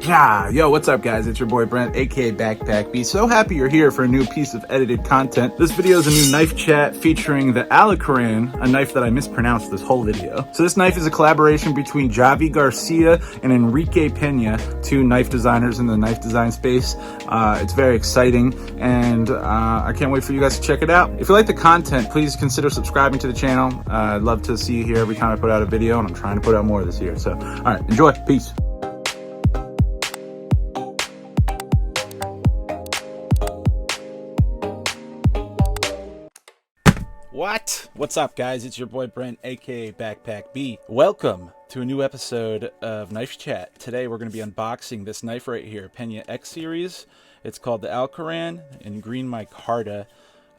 Yo, what's up guys? It's your boy Brent, aka Backpack B. So happy you're here for a new piece of edited content. This video is a new knife chat featuring the Alacran, a knife that I mispronounced this whole video. So this knife is a collaboration between Garcia and Enrique Pena, two knife designers in the knife design space. It's very exciting, and I can't wait for you guys to check it out. If you like the content, please consider subscribing to the channel. I'd love to see you here every time I put out a video, and I'm trying to put out more this year. So, all right, enjoy. Peace. What's up guys, it's your boy Brent, aka Backpack B. Welcome to a new episode of Knife Chat. Today we're going to be unboxing this knife right here, Peña X series. It's called the Alacran in green micarta.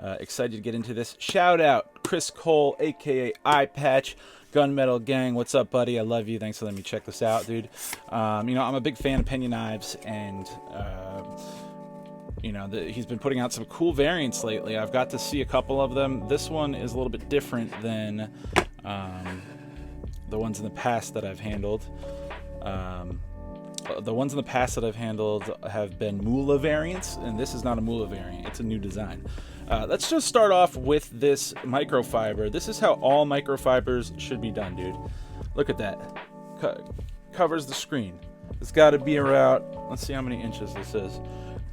Excited to get into this. Shout out Chris Cole, aka Eye Patch, Gunmetal Gang. What's up, buddy? I love you. Thanks for letting me check this out, dude. I'm a big fan of Peña knives, and he's been putting out some cool variants lately. I've got to see a couple of them. This one is a little bit different than the ones in the past that I've handled. The ones in the past that I've handled have been Mula variants, and this is not a Mula variant. It's a new design. Let's just start off with this microfiber. This is how all microfibers should be done, dude. Look at that. Covers the screen. It's got to be around, let's see how many inches this is.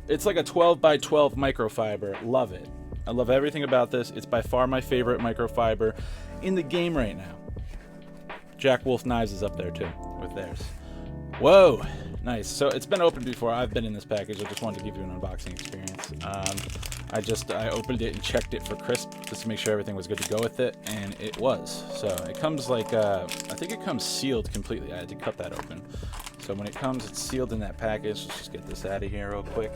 It's like a 12 by 12 microfiber. Love it. I love everything about this. It's by far my favorite microfiber in the game right now. Jack Wolf Knives is up there too with theirs. Whoa, nice. So it's been opened before. I've been in this package. I just wanted to give you an unboxing experience. I opened it and checked it for crisp just to make sure everything was good to go with it, and it was. So it comes like, I think it comes sealed completely. I had to cut that open. So when it comes, it's sealed in that package. Let's just get this out of here real quick.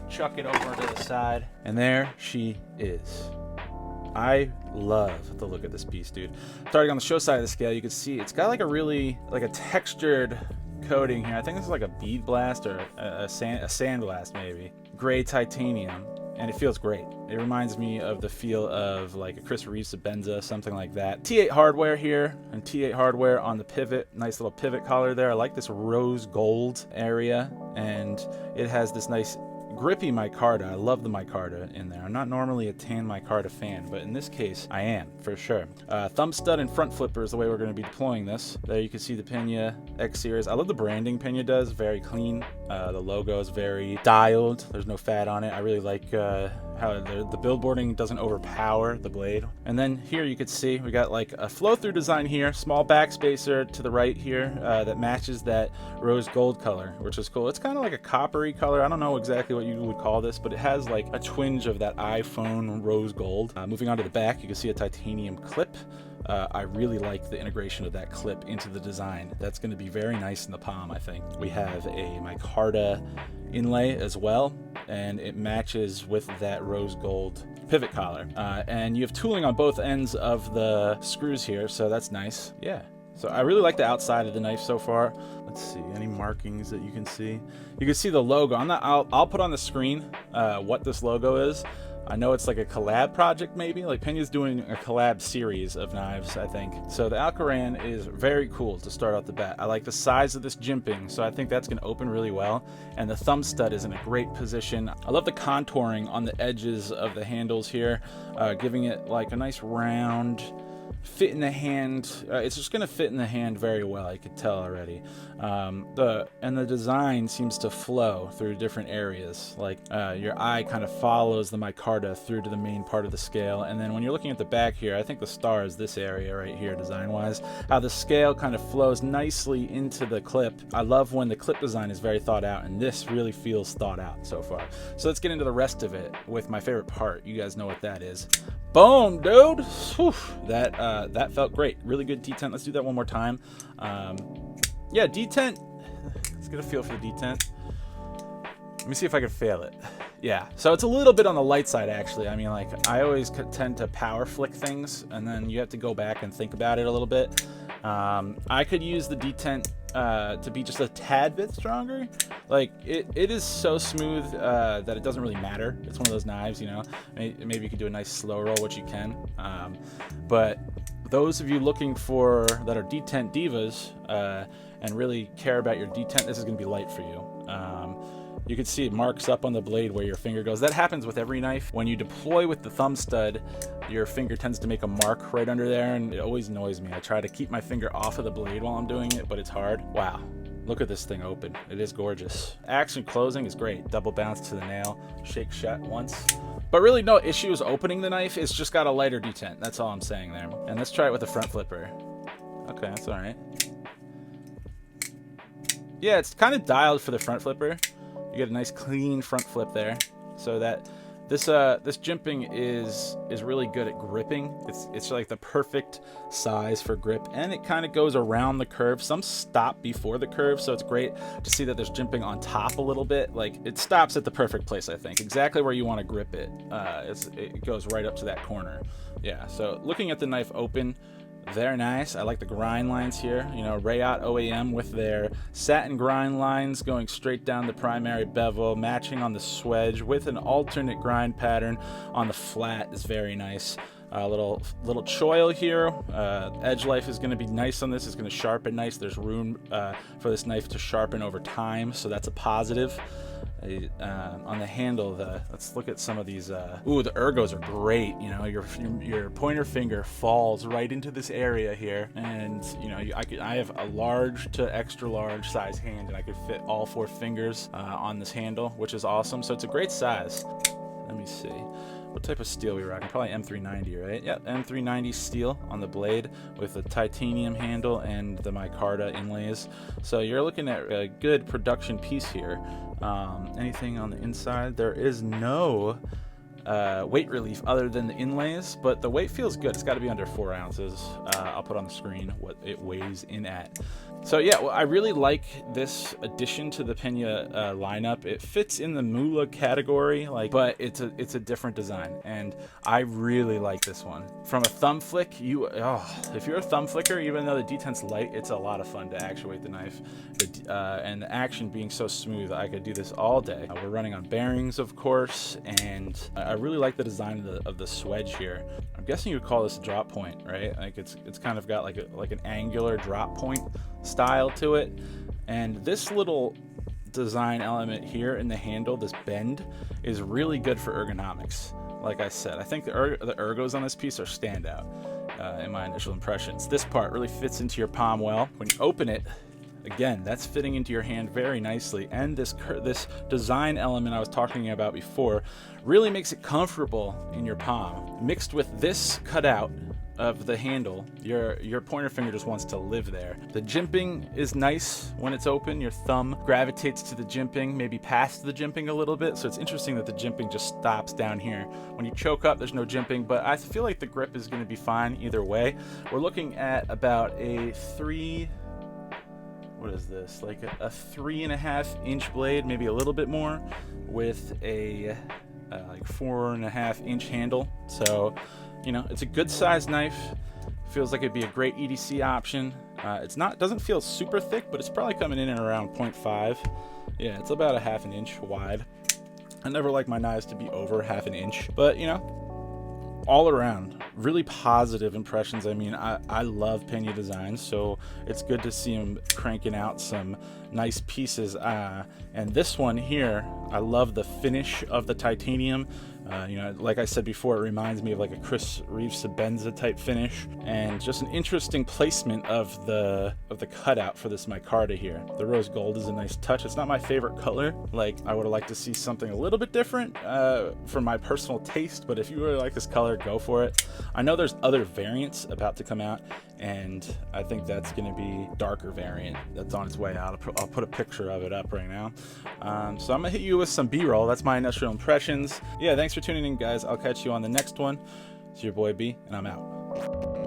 Chuck it over to the side, and there she is. I love the look of this piece, dude. Starting on the show side of the scale, you can see it's got like a textured coating here. I think this is like a bead blast or a sand blast maybe. Gray titanium, and it feels great. It reminds me of the feel of like a Chris Reeves Benza, something like that. T8 hardware here, and T8 hardware on the pivot. Nice little pivot collar there. I like this rose gold area, and it has this nice grippy micarta. I love the micarta in there. I'm not normally a tan micarta fan, but in this case, I am, for sure. Thumb stud and front flipper is the way we're going to be deploying this. There you can see the Peña X series. I love the branding Peña does. Very clean. The logo is very dialed. There's no fat on it. I really like how the billboarding doesn't overpower the blade. And then here you can see we got like a flow-through design here, small backspacer to the right here that matches that rose gold color, which is cool. It's kind of like a coppery color. I don't know exactly what you would call this, but it has like a twinge of that iPhone rose gold. Moving on to the back, you can see a titanium clip. I really like the integration of that clip into the design. That's going to be very nice in the palm, I think. We have a micarta inlay as well, and it matches with that rose gold pivot collar. And you have tooling on both ends of the screws here, so that's nice. Yeah. So I really like the outside of the knife so far. Let's see, any markings that you can see? You can see the logo. I'll put on the screen what this logo is. I know it's like a collab project maybe, like Peña's doing a collab series of knives, I think. So the Alacran is very cool to start out the bat. I like the size of this jimping, so I think that's gonna open really well. And the thumb stud is in a great position. I love the contouring on the edges of the handles here, giving it like a nice round fit in the hand. It's just going to fit in the hand very well, I could tell already. The design seems to flow through different areas, like your eye kind of follows the micarta through to the main part of the scale, and then when you're looking at the back here, I think the star is this area right here design wise, how the scale kind of flows nicely into the clip. I love when the clip design is very thought out, and this really feels thought out so far. So let's get into the rest of it with my favorite part. You guys know what that is. Boom, dude. Whew. That felt great. Really good detent. Let's do that one more time. Yeah, detent. Let's get a feel for the detent. Let me see if I can fail it. Yeah, so it's a little bit on the light side, actually. I mean, like, I always tend to power flick things, and then you have to go back and think about it a little bit. I could use the detent to be just a tad bit stronger. Like, it is so smooth that it doesn't really matter. It's one of those knives, you know. Maybe you could do a nice slow roll, which you can. But those of you looking for that are detent divas and really care about your detent, this is going to be light for you. You can see it marks up on the blade where your finger goes. That happens with every knife. When you deploy with the thumb stud, your finger tends to make a mark right under there, and it always annoys me. I try to keep my finger off of the blade while I'm doing it, but it's hard. Wow, look at this thing open. It is gorgeous. Action closing is great. Double bounce to the nail, shake shut once. But really no issues opening the knife. It's just got a lighter detent. That's all I'm saying there. And let's try it with the front flipper. Okay, that's all right. Yeah, it's kind of dialed for the front flipper. You get a nice clean front flip there, so that this jimping is really good at gripping. It's like the perfect size for grip, and it kind of goes around the curve. Some stop before the curve, so it's great to see that there's jimping on top a little bit. Like, it stops at the perfect place, I think, exactly where you want to grip it. It goes right up to that corner. Yeah. So looking at the knife open, very nice. I like the grind lines here. You know, Reate OEM with their satin grind lines going straight down the primary bevel, matching on the swedge with an alternate grind pattern on the flat is very nice. Little choil here. Edge life is going to be nice on this. It's going to sharpen nice. There's room for this knife to sharpen over time, so that's a positive. On the handle, let's look at some of these. Ooh, the ergos are great. You know, your pointer finger falls right into this area here, and you know, I have a large to extra large size hand, and I could fit all 4 fingers on this handle, which is awesome. So it's a great size. Let me see. What type of steel we rocking? Probably M390, right? Yep, M390 steel on the blade with the titanium handle and the micarta inlays. So you're looking at a good production piece here. Anything on the inside? There is no weight relief other than the inlays, but the weight feels good. It's got to be under 4 ounces. I'll put on the screen what it weighs in at. So yeah, well, I really like this addition to the Peña lineup. It fits in the Mula category, but it's a different design, and I really like this one. From a thumb flick, if you're a thumb flicker, even though the detent's light, it's a lot of fun to actuate the knife. And the action being so smooth, I could do this all day. We're running on bearings, of course, and I really like the design of the swedge here. I'm guessing you would call this a drop point, right? Like it's kind of got like an angular drop point style to it, and this little design element here in the handle, this bend, is really good for ergonomics. Like I said, I think the ergos on this piece are standout in my initial impressions. This part really fits into your palm well. When you open it, again, that's fitting into your hand very nicely, and this design element I was talking about before really makes it comfortable in your palm. Mixed with this cutout of the handle, your pointer finger just wants to live there. The jimping is nice when it's open. Your thumb gravitates to the jimping, maybe past the jimping a little bit, so it's interesting that the jimping just stops down here. When you choke up, there's no jimping, but I feel like the grip is going to be fine either way. We're looking at about a what is this, like a 3.5 inch blade, maybe a little bit more, with a like 4.5 inch handle. So, you know, it's a good size knife. Feels like it'd be a great EDC option. Doesn't feel super thick, but it's probably coming in at around 0.5. Yeah, it's about a 1/2 inch wide. I never like my knives to be over 1/2 inch, but you know, all around, really positive impressions. I mean, I love Peña designs, so it's good to see them cranking out some nice pieces. And this one here, I love the finish of the titanium. You know, like I said before, it reminds me of like a Chris Reeves Sabenza type finish, and just an interesting placement of the cutout for this micarta here. The rose gold is a nice touch. It's not my favorite color. Like, I would have liked to see something a little bit different for my personal taste, but if you really like this color, go for it. I know there's other variants about to come out, and I think that's going to be darker variant that's on its way out. I'll put a picture of it up right now. So I'm gonna hit you with some B-roll. That's my initial impressions. Yeah, thanks for tuning in, guys. I'll catch you on the next one. It's your boy B, and I'm out.